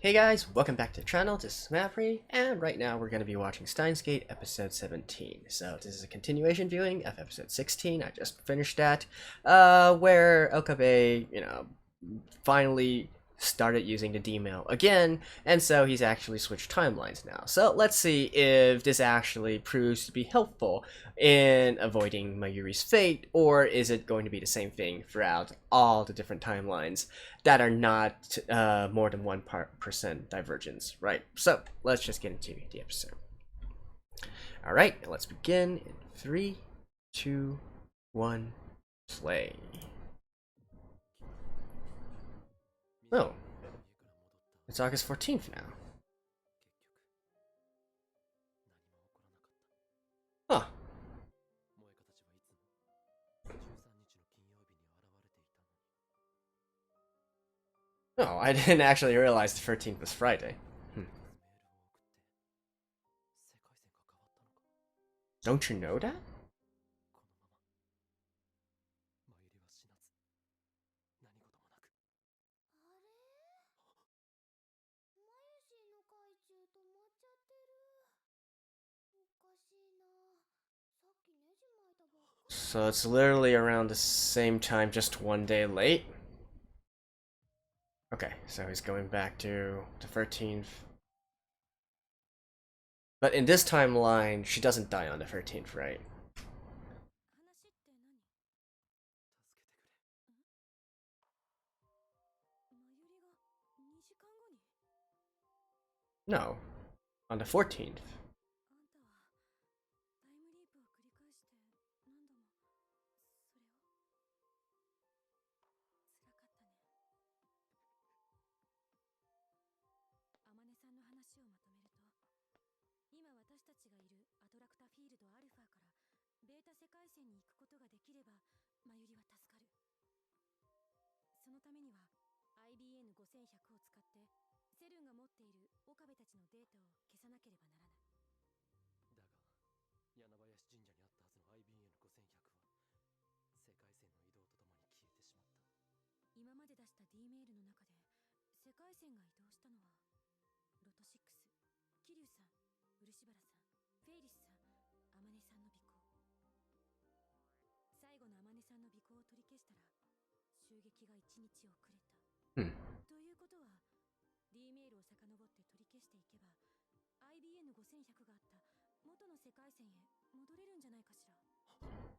Hey guys, welcome back to the channel. This is Mapri, and right now we're going to be watching Steinsgate episode 17. So this is a continuation viewing of episode 16. I just finished that, where Okabe, finally started using the D-mail again, and so he's actually switched timelines now. So let's see if this actually proves to be helpful in avoiding Mayuri's fate, or is it going to be the same thing throughout all the different timelines that are not more than 1% divergence, right? So let's just get into the episode. Alright, let's begin in 3, 2, 1, play. Oh, it's August 14th now. Huh. No, I didn't actually realize the 13th was Friday. Don't you know that? So it's literally around the same time, just one day late. Okay, so he's going back to the 13th. But in this timeline, she doesn't die on the 13th, right? No, on the 14th. Hmm.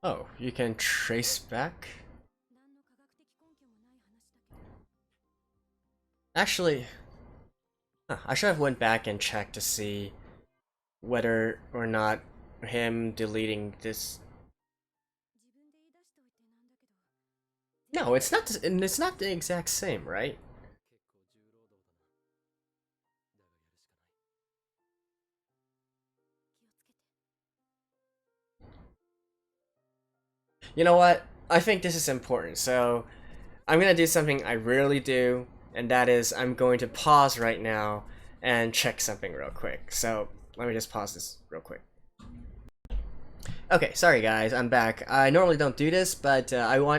Oh, you can trace back? Actually, I should have went back and checked to see whether or not him deleting this. No, it's not. It's not the exact same, right? You know what? I think this is important, so I'm gonna do something I rarely do, and that is I'm going to pause right now and check something real quick. So let me just pause this real quick. Okay, sorry guys, I'm back. I normally don't do this, but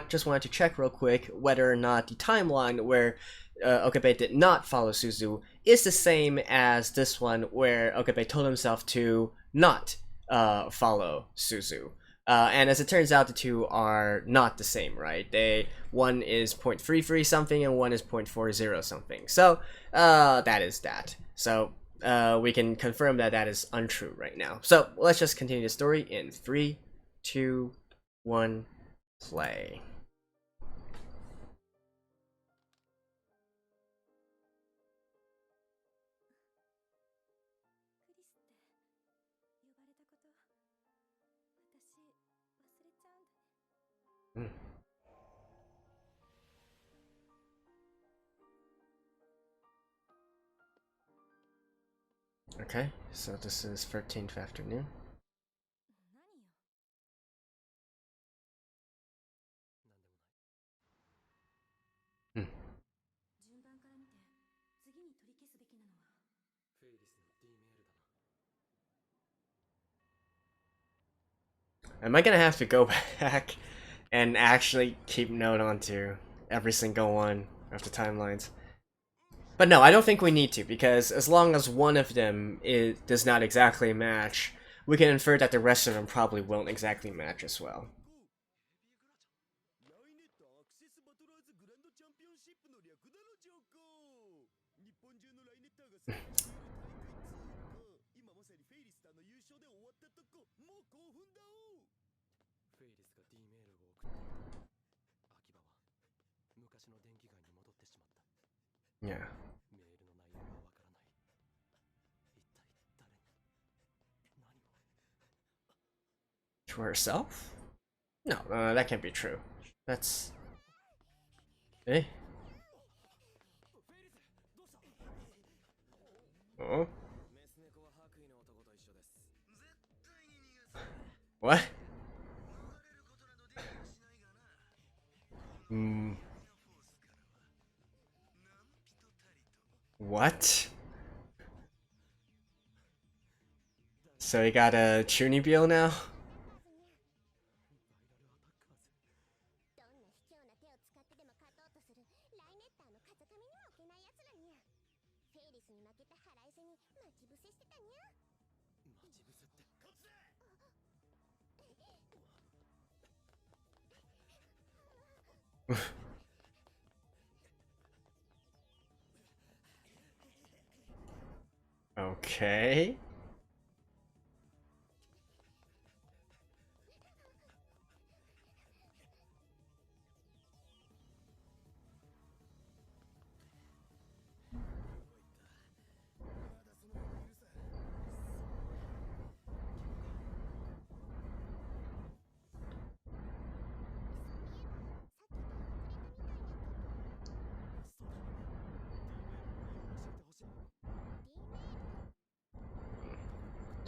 just wanted to check real quick whether or not the timeline where Okabe did not follow Suzu is the same as this one where Okabe told himself to not follow Suzu. And as it turns out, the two are not the same, right? One is 0.33 something and one is 0.40 something. So that is that. So we can confirm that that is untrue right now. So let's just continue the story in 3, 2, 1, play. Okay, so this is 13th afternoon. Am I gonna have to go back and actually keep note onto every single one of the timelines? But no, I don't think we need to, because as long as one of them does not exactly match, we can infer that the rest of them probably won't exactly match as well. Yeah. To herself? No, that can't be true. That's... Eh? Oh? What? Hmm. What? So he got a Chunibyo now? Okay.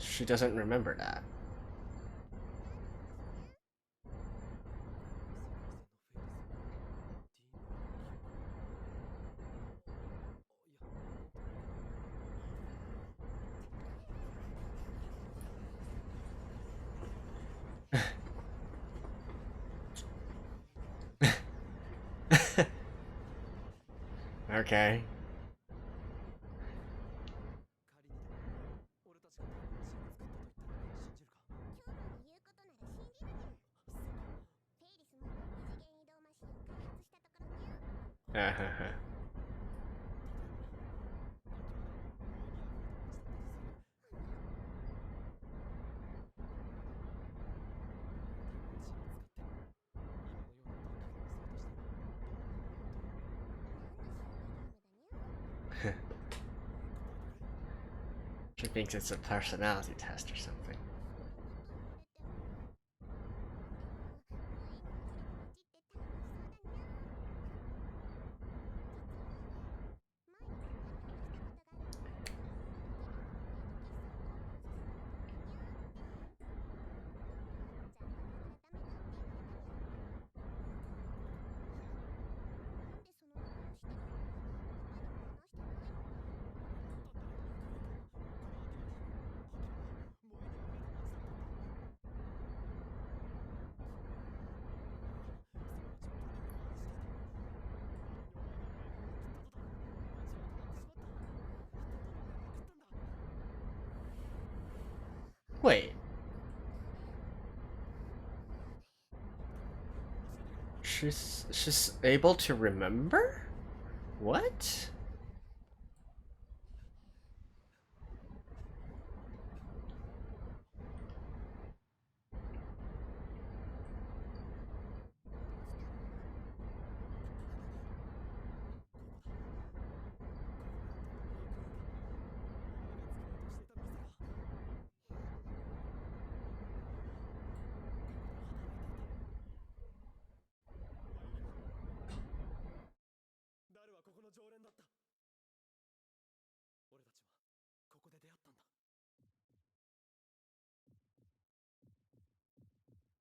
She doesn't remember that. Okay. She thinks it's a personality test or something. Wait. She's able to remember? What?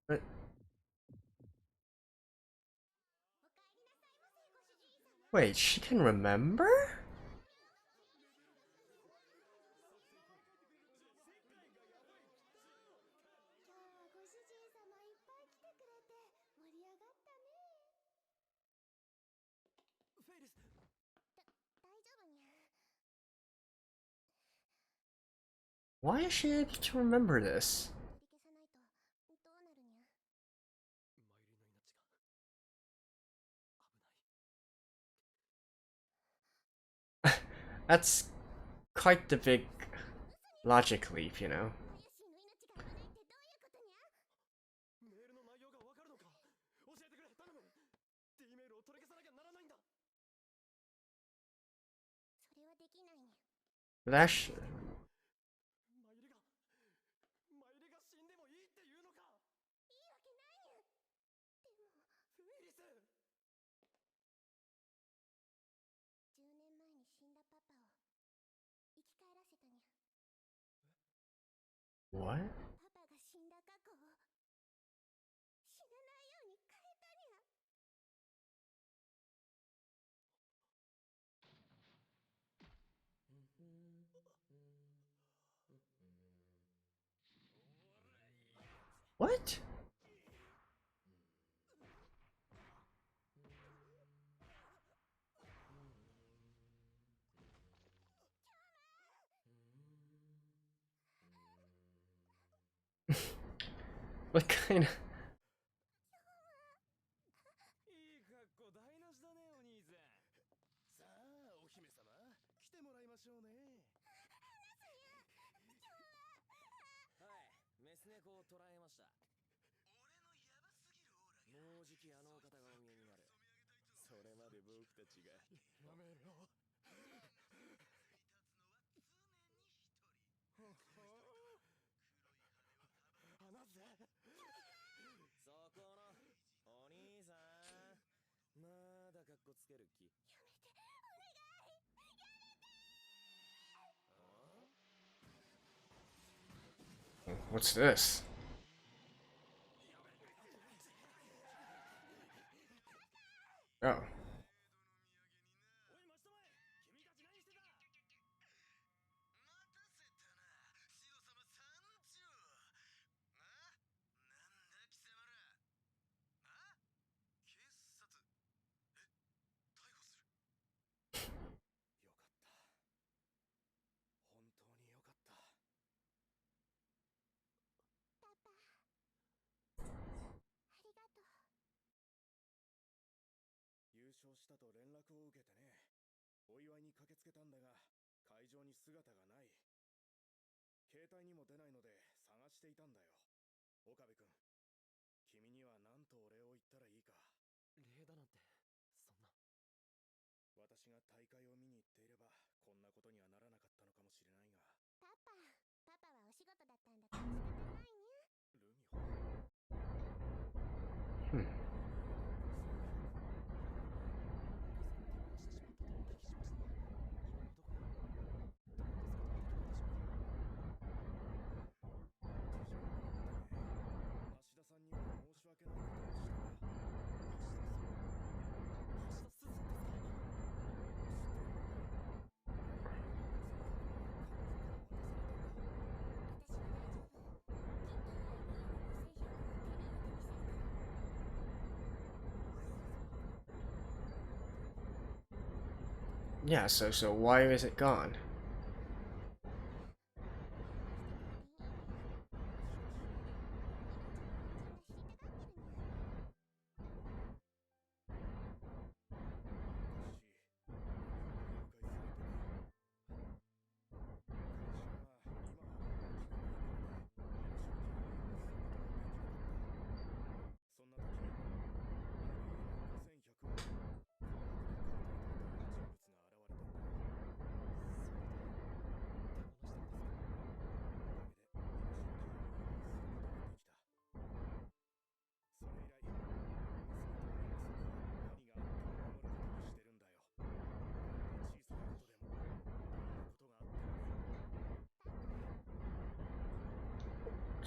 But wait, she can remember? Why is she able to remember this? That's quite the big logic leap, you know? That's... What? What? What kind of... What's this? Oh. Hmm. Yeah, so why is it gone?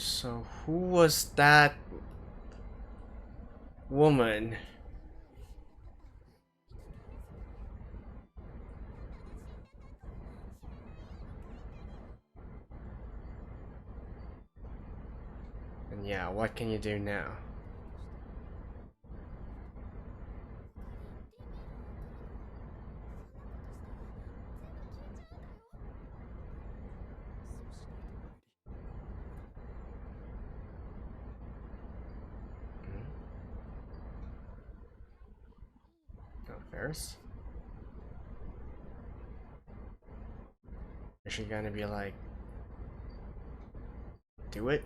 So who was that woman? And yeah, what can you do now? Ferris? Is she gonna be like, do it?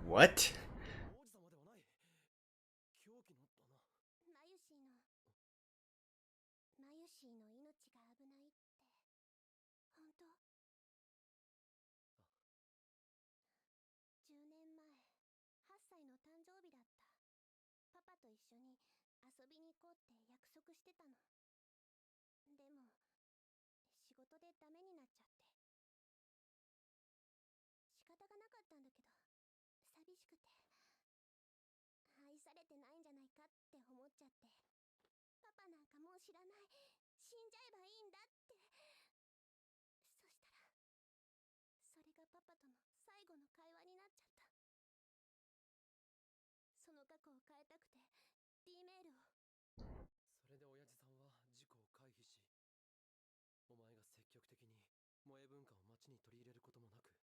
What?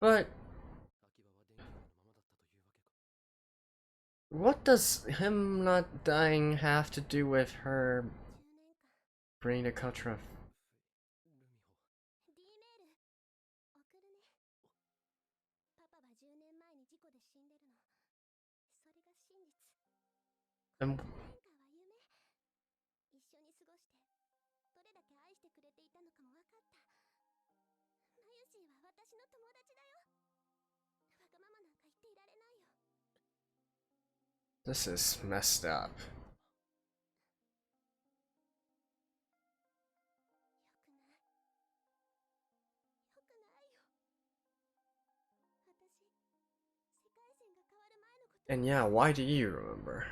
But what does him not dying have to do with her bringing the culture of... This is messed up. And yeah, why do you remember?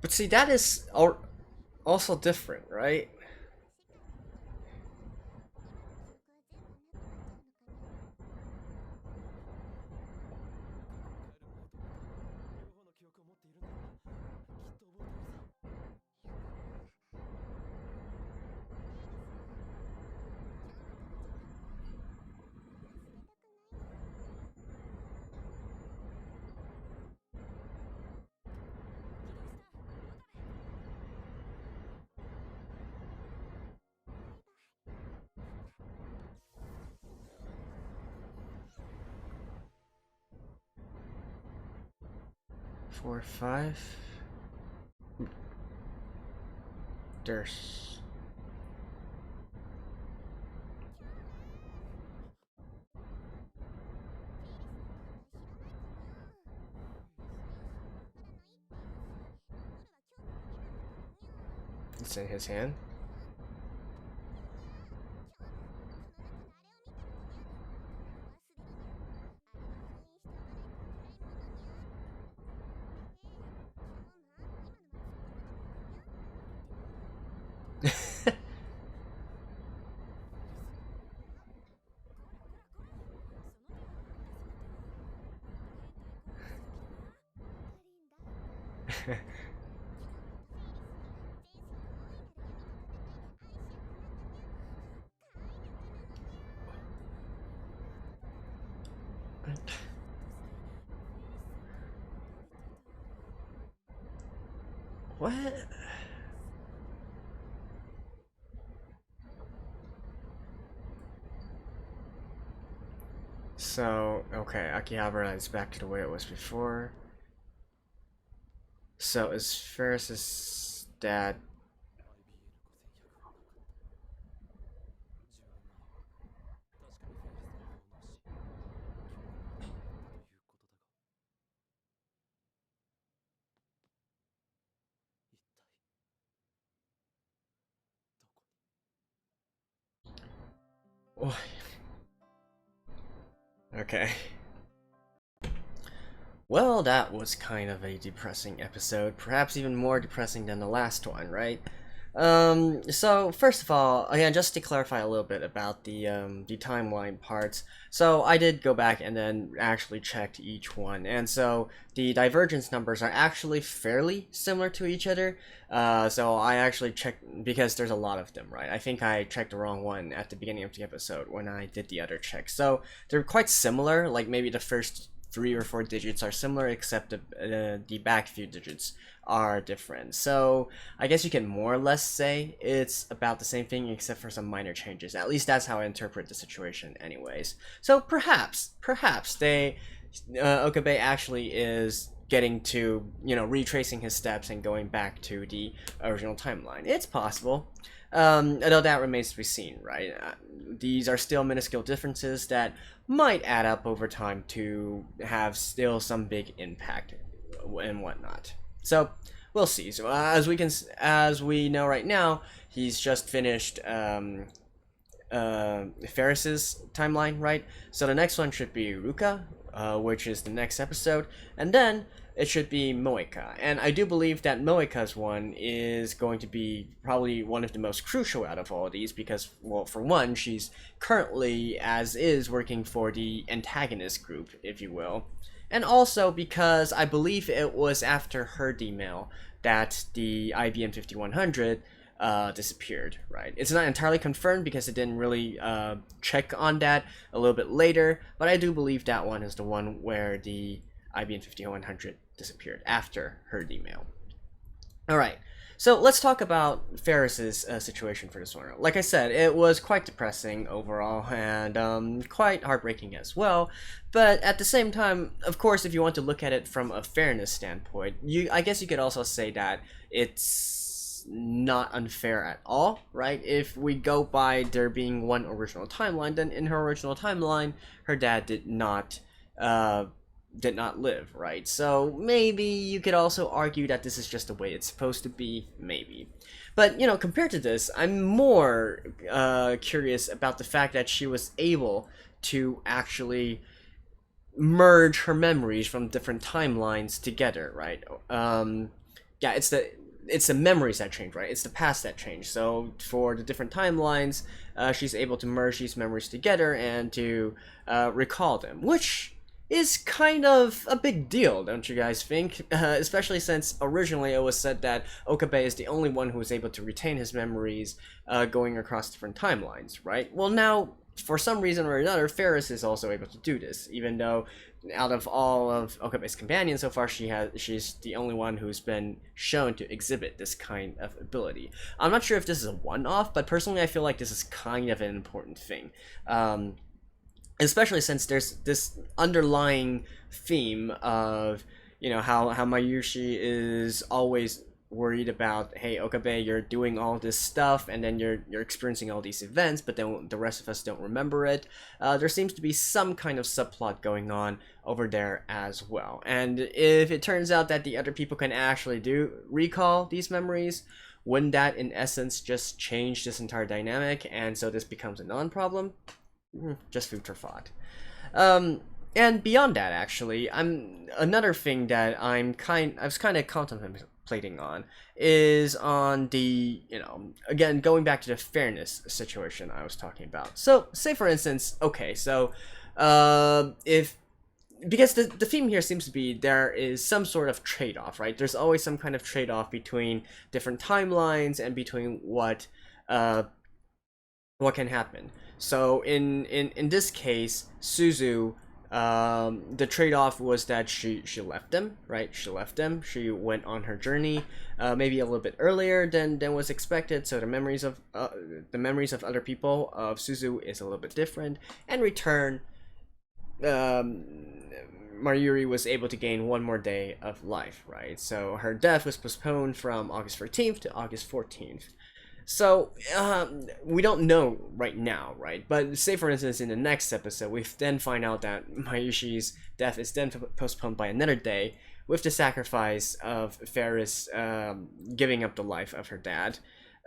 But see, that is also different, right? 4, 5. There's. It's in his hand. What? So, okay, Akihabara is back to the way it was before. So, is Ferris's dad. Oh, okay. Well, that was kind of a depressing episode, perhaps even more depressing than the last one, right? So first of all, again, just to clarify a little bit about the timeline parts. So I did go back and then actually checked each one, and so the divergence numbers are actually fairly similar to each other. So I actually checked because there's a lot of them, right? I think I checked the wrong one at the beginning of the episode when I did the other check. So they're quite similar. Like maybe the first 3 or 4 digits are similar, except the back few digits are different. So I guess you can more or less say it's about the same thing, except for some minor changes. At least that's how I interpret the situation, anyways. So perhaps they Okabe actually is getting to, retracing his steps and going back to the original timeline. It's possible. Although that remains to be seen, right? These are still minuscule differences that might add up over time to have still some big impact and whatnot. So we'll see. So as we know right now, he's just finished Ferris's timeline, right? So the next one should be Ruka, which is the next episode, and then it should be Moeka. And I do believe that Moeka's one is going to be probably one of the most crucial out of all of these because, well, for one, she's currently, as is, working for the antagonist group, if you will. And also because I believe it was after her email that the IBM 5100 disappeared, right? It's not entirely confirmed because it didn't really check on that a little bit later, but I do believe that one is the one where the IBM 5100 disappeared after her email. Alright, so let's talk about Ferris's situation for this one. Like I said, it was quite depressing overall and quite heartbreaking as well, but at the same time, of course, if you want to look at it from a fairness standpoint, I guess you could also say that it's not unfair at all, right? If we go by there being one original timeline, then in her original timeline, her dad did not live, right? So maybe you could also argue that this is just the way it's supposed to be, maybe. But, compared to this, I'm more curious about the fact that she was able to actually merge her memories from different timelines together, right? Yeah, it's the memories that change, right? It's the past that change. So for the different timelines, she's able to merge these memories together and to recall them, which is kind of a big deal, don't you guys think? Especially since originally it was said that Okabe is the only one who was able to retain his memories going across different timelines, right? Well, now, for some reason or another, Ferris is also able to do this, even though out of all of Okabe's companions so far, she's the only one who's been shown to exhibit this kind of ability. I'm not sure if this is a one-off, but personally I feel like this is kind of an important thing. Especially since there's this underlying theme of how Mayushi is always worried about, hey, Okabe, you're doing all this stuff and then you're experiencing all these events, but then the rest of us don't remember it. There seems to be some kind of subplot going on over there as well. And if it turns out that the other people can actually do recall these memories, wouldn't that in essence just change this entire dynamic, and so this becomes a non-problem? Just food for thought. And beyond that, actually, another thing that I was kind of contemplating on is on the, again, going back to the fairness situation I was talking about. So, say for instance, okay, so if because the theme here seems to be there is some sort of trade-off, right? There's always some kind of trade-off between different timelines and between what can happen. So in this case, Suzu, the trade-off was that she left them, right? She left them. She went on her journey, maybe a little bit earlier than was expected. So the memories of other people of Suzu is a little bit different. And return, Mayuri was able to gain one more day of life, right? So her death was postponed from August 13th to August 14th. So, we don't know right now, right? But say, for instance, in the next episode, we then find out that Mayushi's death is then postponed by another day, with the sacrifice of Ferris giving up the life of her dad.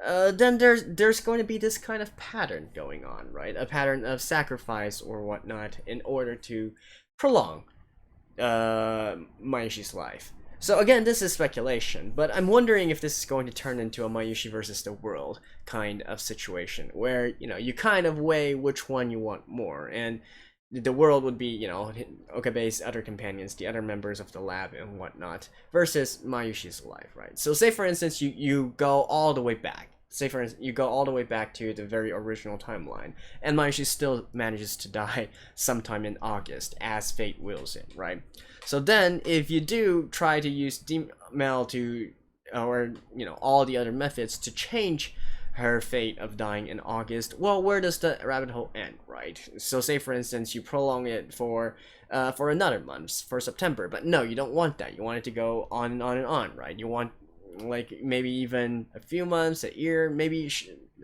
Then there's going to be this kind of pattern going on, right? A pattern of sacrifice or whatnot in order to prolong Mayushi's life. So again, this is speculation, but I'm wondering if this is going to turn into a Mayushi versus the world kind of situation, where, you kind of weigh which one you want more, and the world would be, Okabe's other companions, the other members of the lab and whatnot, versus Mayushi's life, right? So say, for instance, you go all the way back. Say, for instance, you go all the way back to the very original timeline, and Mayushi still manages to die sometime in August, as fate wills it, right? So then, if you do try to use Demel to, or, all the other methods to change her fate of dying in August, well, where does the rabbit hole end, right? So say, for instance, you prolong it for another month, for September, but no, you don't want that. You want it to go on and on and on, right? You want, like, maybe even a few months, a year, maybe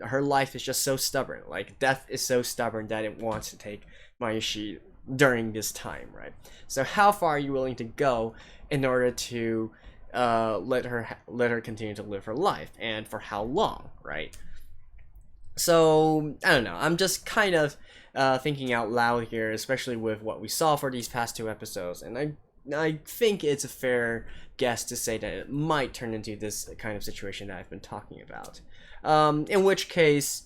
her life is just so stubborn, like, death is so stubborn that it wants to take Mayushi during this time, right? So how far are you willing to go in order to let her continue to live her life, and for how long, right? So I don't know, I'm just kind of thinking out loud here, especially with what we saw for these past two episodes, and I think it's a fair guess to say that it might turn into this kind of situation that I've been talking about. In which case,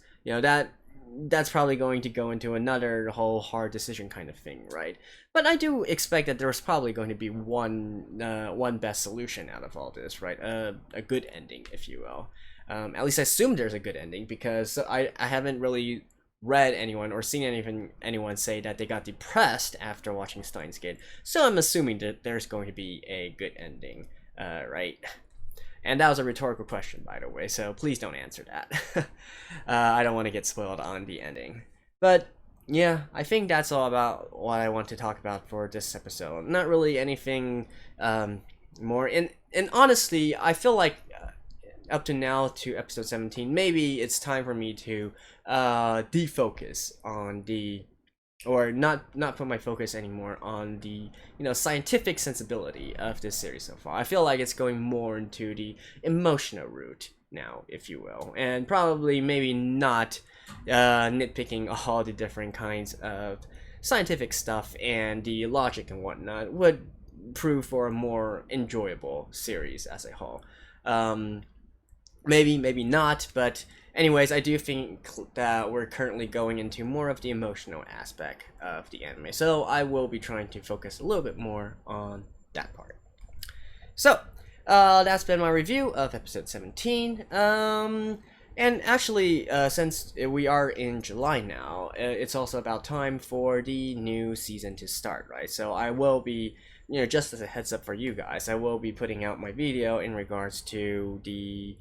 that's probably going to go into another whole hard decision kind of thing, right? But I do expect that there's probably going to be one best solution out of all this, right? A good ending, if you will. At least I assume there's a good ending, because I haven't really read anyone or seen anyone say that they got depressed after watching Steinsgate. So I'm assuming that there's going to be a good ending, right? And that was a rhetorical question, by the way, so please don't answer that. I don't want to get spoiled on the ending. But yeah, I think that's all about what I want to talk about for this episode. Not really anything more. And honestly, I feel like up to now to episode 17, maybe it's time for me to defocus on the, or not put my focus anymore on the scientific sensibility of this series so far. I feel like it's going more into the emotional route now, if you will, and probably maybe not nitpicking all the different kinds of scientific stuff and the logic and whatnot would prove for a more enjoyable series as a whole. Maybe not, but anyways, I do think that we're currently going into more of the emotional aspect of the anime, so I will be trying to focus a little bit more on that part. So, that's been my review of episode 17. And actually, since we are in July now, it's also about time for the new season to start, right? So I will be, just as a heads up for you guys, I will be putting out my video in regards to the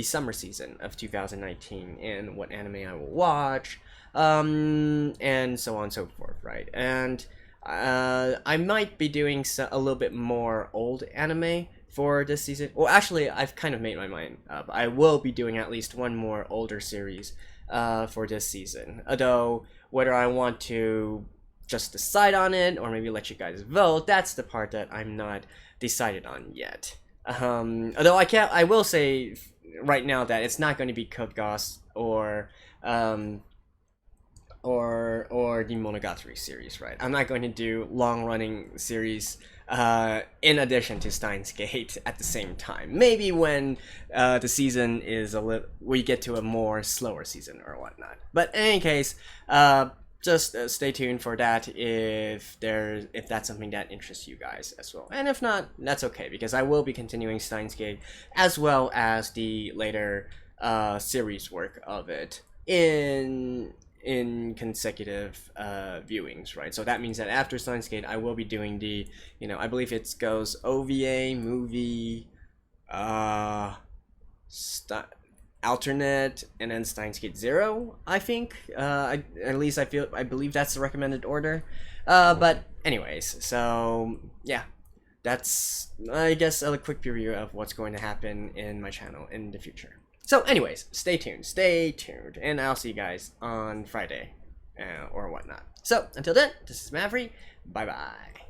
summer season of 2019 and what anime I will watch, and so on and so forth, right? And I might be doing a little bit more old anime for this season. Well, actually, I've kind of made my mind up. I will be doing at least one more older series for this season. Although, whether I want to just decide on it or maybe let you guys vote, that's the part that I'm not decided on yet. Although I will say right now that it's not going to be Code Geass or the Monogatari series, right? I'm not going to do long running series in addition to Steins Gate at the same time. Maybe when the season is we get to a more slower season or whatnot. But in any case, just stay tuned for that if that's something that interests you guys as well. And if not, that's okay, because I will be continuing Steins Gate as well as the later series work of it in consecutive viewings, right? So that means that after Steins Gate, I will be doing the, I believe it goes OVA, movie, alternate, and then Steins Gate 0, I think. At least I believe that's the recommended order. But anyways, so yeah, that's, I guess, a quick preview of what's going to happen in my channel in the future. So anyways, stay tuned, and I'll see you guys on Friday or whatnot. So until then, this is Maverick, bye bye.